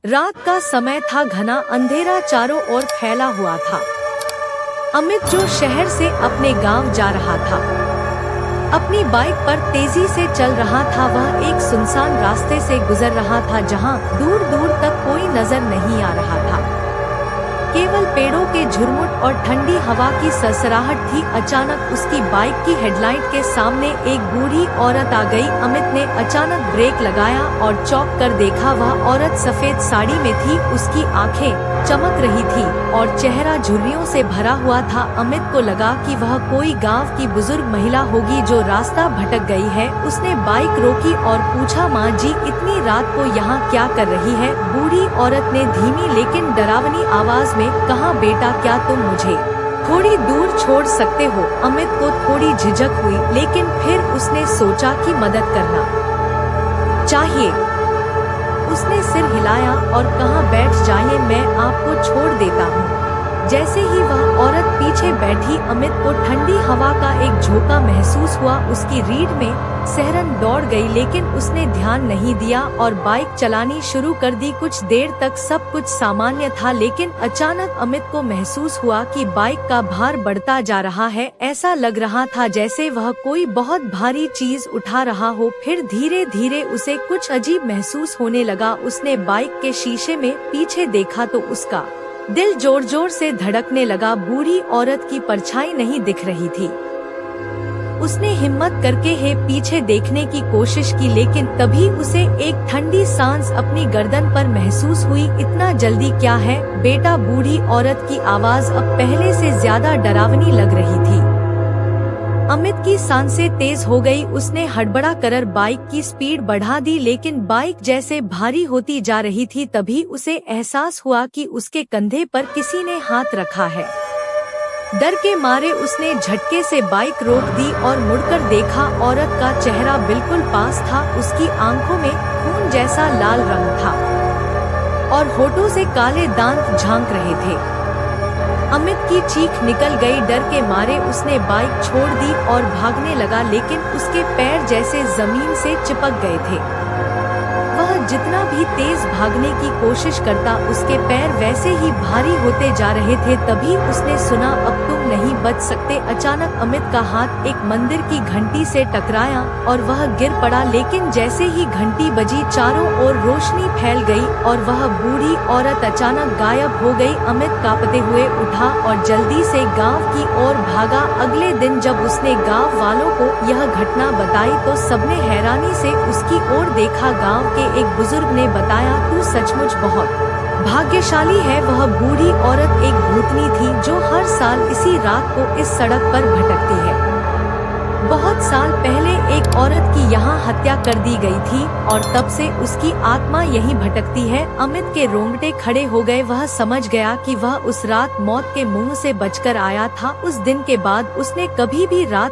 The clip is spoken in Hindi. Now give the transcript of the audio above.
रात का समय था, घना अंधेरा चारों ओर फैला हुआ था। अमित जो शहर से अपने गांव जा रहा था, अपनी बाइक पर तेजी से चल रहा था। वह एक सुनसान रास्ते से गुजर रहा था जहां दूर दूर तक कोई नजर नहीं आ रहा था, केवल पेड़ों के झुरमुट और ठंडी हवा की सरसराहट थी। अचानक उसकी बाइक की हेडलाइट के सामने एक बूढ़ी औरत आ गई। अमित ने अचानक ब्रेक लगाया और चौंक कर देखा। वह औरत सफेद साड़ी में थी, उसकी आंखें चमक रही थी और चेहरा झुर्रियों से भरा हुआ था। अमित को लगा कि वह कोई गांव की बुजुर्ग महिला होगी जो रास्ता भटक गई है। उसने बाइक रोकी और पूछा, माँ जी, इतनी रात को यहाँ क्या कर रही है? बूढ़ी औरत ने धीमी लेकिन डरावनी आवाज में कहा, बेटा, क्या तुम मुझे थोड़ी दूर छोड़ सकते हो? अमित को थोड़ी झिझक हुई, लेकिन फिर उसने सोचा कि मदद करना चाहिए। उसने सिर हिलाया और कहा, बैठ जाइए, मैं आपको छोड़ देता हूँ। जैसे ही वह औरत पीछे बैठी, अमित को ठंडी हवा का एक झोंका महसूस हुआ। उसकी रीढ़ में सिहरन दौड़ गई, लेकिन उसने ध्यान नहीं दिया और बाइक चलानी शुरू कर दी। कुछ देर तक सब कुछ सामान्य था, लेकिन अचानक अमित को महसूस हुआ कि बाइक का भार बढ़ता जा रहा है। ऐसा लग रहा था जैसे वह कोई बहुत भारी चीज उठा रहा हो। फिर धीरे धीरे उसे कुछ अजीब महसूस होने लगा। उसने बाइक के शीशे में पीछे देखा तो उसका दिल जोर जोर से धड़कने लगा। बूढ़ी औरत की परछाई नहीं दिख रही थी। उसने हिम्मत करके पीछे देखने की कोशिश की, लेकिन तभी उसे एक ठंडी सांस अपनी गर्दन पर महसूस हुई। इतना जल्दी क्या है बेटा? बूढ़ी औरत की आवाज अब पहले से ज्यादा डरावनी लग रही थी। अमित की सांसें तेज हो गई। उसने हड़बड़ा कर बाइक की स्पीड बढ़ा दी, लेकिन बाइक जैसे भारी होती जा रही थी। तभी उसे एहसास हुआ कि उसके कंधे पर किसी ने हाथ रखा है। डर के मारे उसने झटके से बाइक रोक दी और मुड़कर देखा। औरत का चेहरा बिल्कुल पास था। उसकी आंखों में खून जैसा लाल रंग था और होठों से काले दांत झांक रहे थे। अमित की चीख निकल गई। डर के मारे उसने बाइक छोड़ दी और भागने लगा, लेकिन उसके पैर जैसे जमीन से चिपक गए थे। वह जितना भी तेज भागने की कोशिश करता, उसके पैर वैसे ही भारी होते जा रहे थे। तभी उसने सुना, अब तुम नहीं बच सकते। अचानक अमित का हाथ एक मंदिर की घंटी से टकराया और वह गिर पड़ा, लेकिन जैसे ही घंटी बजी, चारों ओर रोशनी फैल गई और वह बूढ़ी औरत अचानक गायब हो गई। अमित कांपते हुए उठा और जल्दी से गांव की ओर भागा। अगले दिन जब उसने गांव वालों को यह घटना बताई तो सबने हैरानी से उसकी ओर देखा। गांव के एक बुजुर्ग ने बताया, तू सचमुच बहुत भाग्यशाली है। वह बूढ़ी औरत एक भूतनी थी जो हर साल इसी रात को इस सड़क पर भटकती है। बहुत साल पहले एक औरत की यहाँ हत्या कर दी गई थी और तब से उसकी आत्मा यहीं भटकती है। अमित के रोंगटे खड़े हो गए। वह समझ गया कि वह उस रात मौत के मुंह से बचकर आया था। उस दिन के बाद उसने कभी भी रात